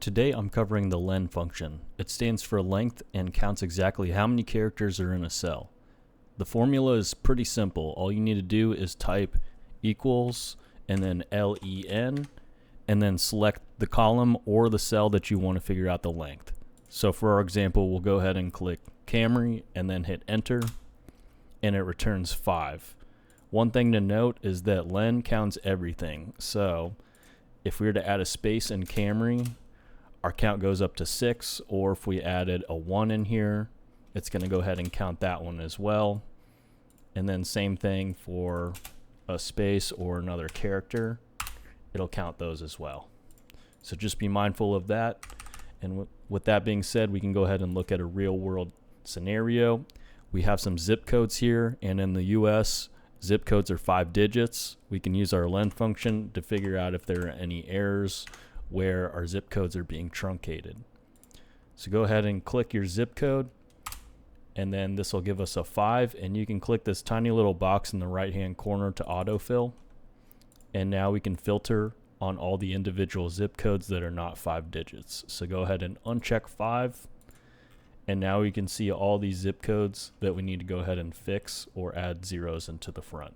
Today I'm covering the len function. It stands for length and counts exactly how many characters are in a cell. The formula is pretty simple. All you need to do is type equals and then LEN and then select the column or the cell that you want to figure out the length. So for our example, we'll go ahead and click Camry and then hit enter and it returns 5. One thing to note is that len counts everything. So if we were to add a space in Camry, our count goes up to 6, or if we added a 1 in here, it's going to go ahead and count that one as well. And then same thing for a space or another character, it'll count those as well. So just be mindful of that. And with that being said, we can go ahead and look at a real world scenario. We have some zip codes here, and in the US, zip codes are 5 digits. We can use our len function to figure out if there are any errors where our zip codes are being truncated. So go ahead and click your zip code, and then this will give us a 5, and you can click this tiny little box in the right hand corner to autofill, and now we can filter on all the individual zip codes that are not 5 digits. So go ahead and uncheck 5, and now we can see all these zip codes that we need to go ahead and fix or add zeros into the front.